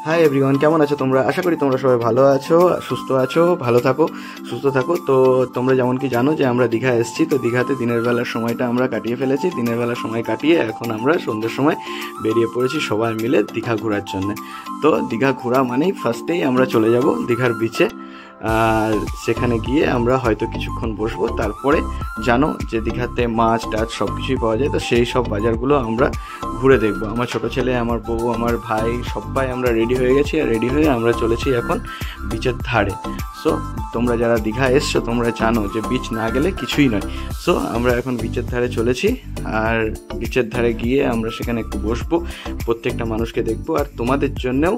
Hi everyone, কেমন আছো তোমরা? আশা করি তোমরা সবাই ভালো আছো, সুস্থ আছো, ভালো থাকো, সুস্থ থাকো। তো তোমরা যেমন কি জানো যে আমরা দীঘা এসেছি। তো দীঘাতে দিনের বেলার সময়টা আমরা কাটিয়ে ফেলেছি। দিনের বেলার সময় কাটিয়ে এখন আমরা সন্ধ্যের সময় বেরিয়ে পড়েছি সবাই মিলে দীঘা ঘোরার জন্য। তো দীঘা ঘোরা মানেই ফার্স্টেই আমরা চলে যাব দীঘার বিচে। আর সেখানে গিয়ে আমরা হয়তো কিছুক্ষণ বসবো। তারপরে জানো যে দীঘাতে মাছ টাছ সব কিছুই পাওয়া যায়। তো সেই সব বাজারগুলো আমরা ঘুরে দেখবো। আমার ছোটো ছেলে, আমার বউ, আমার ভাই সবাই আমরা রেডি হয়ে গেছি। আর রেডি হয়ে আমরা চলেছি এখন বিচের ধারে। সো তোমরা যারা দীঘা এসছো তোমরা জানো যে বিচ না গেলে কিছুই নয়। সো আমরা এখন বিচের ধারে চলেছি। আর বিচের ধারে গিয়ে আমরা সেখানে একটু বসবো, প্রত্যেকটা মানুষকে দেখবো। আর তোমাদের জন্যেও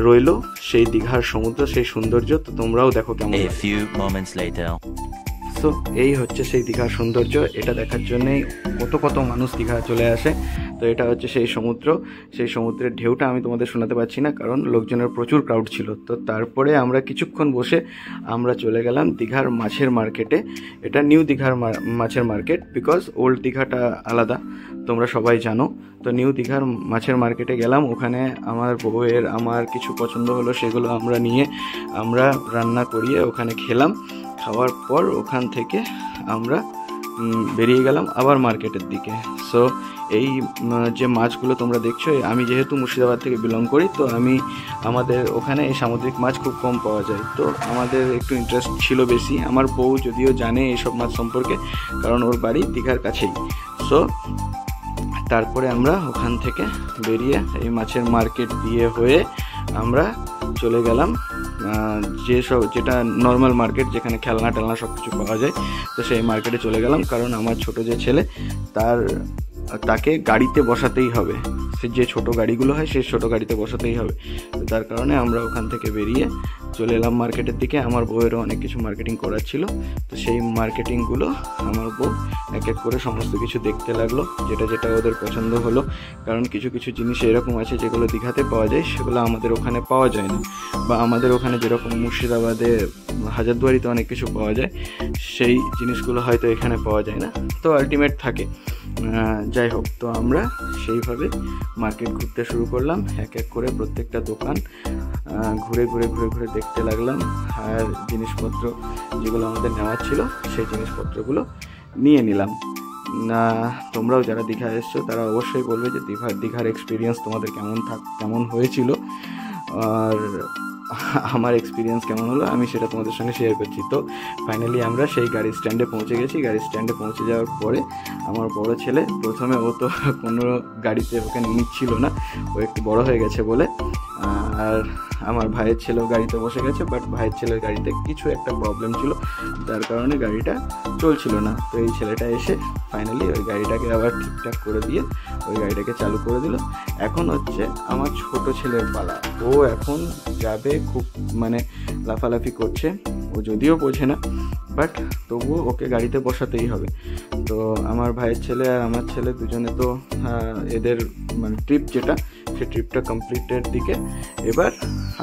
রইলো সেই দীঘার সমুদ্র, সেই সৌন্দর্য। তো তোমরাও দেখো কেমন। সো এই হচ্ছে সেই দীঘার সৌন্দর্য। এটা দেখার জন্যেই কত মানুষ দীঘা চলে আসে। তো এটা হচ্ছে সেই সমুদ্র। সেই সমুদ্রের ঢেউটা আমি তোমাদের শোনাতে পারছি না, কারণ লোকজনের প্রচুর ক্রাউড ছিল। তো তারপরে আমরা কিছুক্ষণ বসে আমরা চলে গেলাম দীঘার মাছের মার্কেটে। এটা নিউ দীঘার মাছের মার্কেট, বিকজ ওল্ড দীঘাটা আলাদা, তোমরা সবাই জানো। তো নিউ দীঘার মাছের মার্কেটে গেলাম। ওখানে আমার বউয়ের আমার কিছু পছন্দ হলো, সেগুলো আমরা নিয়ে আমরা রান্না করিয়ে ওখানে খেলাম। খাওয়ার পর ওখান থেকে আমরা বেরিয়ে গেলাম আবার মার্কেটের দিকে। সো এই যে মাছগুলো তোমরা দেখছো, আমি যেহেতু মুর্শিদাবাদ থেকে বিলং করি, তো আমাদের ওখানে এই সামুদ্রিক মাছ খুব কম পাওয়া যায়। তো আমাদের একটু ইন্টারেস্ট ছিল বেশি। আমার বউ যদিও জানে এইসব মাছ সম্পর্কে, কারণ ওর বাড়ি দীঘার কাছেই। সো তারপরে আমরা ওখান থেকে বেরিয়ে এই মাছের মার্কেট দিয়ে হয়ে আমরা চলে গেলাম যেটা নর্মাল মার্কেট, যেখানে খেলনা টেলনা সব কিছু পাওয়া যায়। তো সেই মার্কেটে চলে গেলাম, কারণ আমার ছোটো যে ছেলে তাকে গাড়িতে বসাতেই হবে। সে যে ছোটো গাড়িগুলো হয় সেই ছোটো গাড়িতে বসাতেই হবে। তো তার কারণে আমরা ওখান থেকে বেরিয়ে চলে এলাম মার্কেটের দিকে। আমার বউয়েরও অনেক কিছু মার্কেটিং করার ছিল। তো সেই মার্কেটিংগুলো আমার বউ এক এক করে সমস্ত কিছু দেখতে লাগলো, যেটা ওদের পছন্দ হলো। কারণ কিছু জিনিস এরকম আছে যেগুলো দীঘাতে পাওয়া যায়, সেগুলো আমাদের ওখানে পাওয়া যায় না। বা আমাদের ওখানে যেরকম মুর্শিদাবাদে হাজারদুয়ারিতে অনেক কিছু পাওয়া যায়, সেই জিনিসগুলো হয়তো এখানে পাওয়া যায় না। তো আলটিমেট থাকে। যাই হোক, তো আমরা সেইভাবে মার্কেট ঘুরতে শুরু করলাম। এক এক করে প্রত্যেকটা দোকান ঘুরে দেখতে লাগলাম। আর জিনিসপত্র যেগুলো আমাদের নেওয়ার ছিল সেই জিনিসপত্রগুলো নিয়ে নিলাম। তোমরাও যারা দীঘা এসছো তারা অবশ্যই বলবে যে দীঘার এক্সপিরিয়েন্স তোমাদের কেমন হয়েছিল, আর আমার এক্সপিরিয়েন্স কেমন হলো আমি সেটা তোমাদের সঙ্গে শেয়ার করছি। তো ফাইনালি আমরা সেই গাড়ি স্ট্যান্ডে পৌঁছে গেছি। গাড়ি স্ট্যান্ডে পৌঁছে যাওয়ার পরে আমার বড় ছেলে, প্রথমে ও তো কোনো গাড়িতে ওখানে নিচ্ছিল না, ও একটু বড় হয়ে গেছে বলে। আর আমার ভাইয়ের ছেলেও গাড়িতে বসে গেছে, বাট ভাইয়ের ছেলের গাড়িতে কিছু একটা প্রবলেম ছিল, যার কারণে গাড়িটা চলছিল না। তো এই ছেলেটা এসে ফাইনালি ওই গাড়িটাকে আবার ঠিকঠাক করে দিয়ে ওই গাড়িটাকে চালু করে দিল। এখন হচ্ছে আমার ছোট ছেলের পালা। ও এখন যাবে, খুব লাফালাফি করছে। ও যদিও বোঝে না, বাট তবুও ওকে গাড়িতে বসাতেই হবে। তো আমার ভাইয়ের ছেলে আর আমার ছেলে দুজনে তো এদের ট্রিপ যেটা, সেই ট্রিপটা কমপ্লিটের দিকে। এবার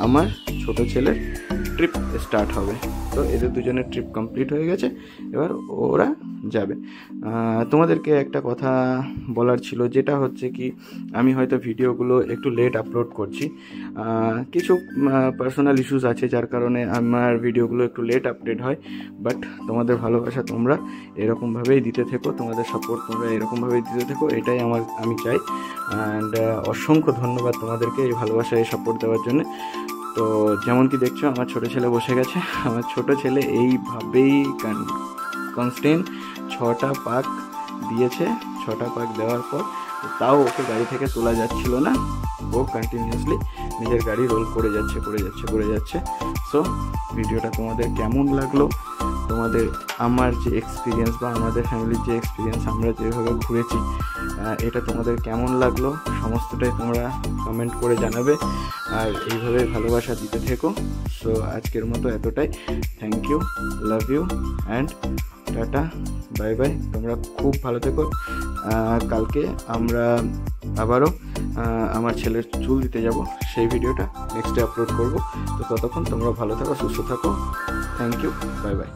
আমার ছোট ছেলের ট্রিপ স্টার্ট হবে। তো এদের দুজনের ট্রিপ কমপ্লিট হয়ে গেছে, এবার ওরা যাবে। তোমাদেরকে একটা কথা বলার ছিল, যেটা হচ্ছে কি, আমি হয়তো ভিডিওগুলো একটু লেট আপলোড করছি। কিছু পার্সোনাল ইস্যুস আছে, যার কারণে আমার ভিডিওগুলো একটু লেট আপডেট হয়। বাট তোমাদের ভালোবাসা তোমরা এরকমভাবেই দিতে থেকো, তোমাদের সাপোর্ট তোমরা এরকমভাবেই দিতে থেকো, এটাই আমি চাই। অ্যান্ড অসংখ্য ধন্যবাদ তোমাদেরকে এই ভালোবাসা, এই সাপোর্ট দেওয়ার জন্য। তো যেমন কি দেখছো, আমার ছোটো ছেলে বসে গেছে। আমার ছোটো ছেলে এইভাবেই কনস্ট্যান্ট 6টা পাক দিয়েছে। 6টা পাক দেওয়ার পর তাও ওকে গাড়ি থেকে তোলা যাচ্ছিল না। ও কন্টিনিউয়াসলি নিজের গাড়ি রোল করে যাচ্ছে। সো ভিডিওটা তোমাদের কেমন লাগলো, তোমাদের আমার যে এক্সপিরিয়েন্স বা আমাদের ফ্যামিলির যে এক্সপিরিয়েন্স, আমরা যেভাবে ঘুরেছি, এটা তোমাদের কেমন লাগলো সমস্তটাই তোমরা কমেন্ট করে জানাবে। আর এইভাবে ভালোবাসা দিতে থেকো। সো আজকের মতো এতটাই। Thank you, love you and tata, bye bye. তোমরা খুব ভালো থেকো। কালকে আমরা আবারও আমার ছেলের চুল দিতে যাব, সেই ভিডিওটা নেক্সটে আপলোড করব। তো ততক্ষণ তোমরা ভালো থাকো, সুস্থ থাকো। Thank you, bye by.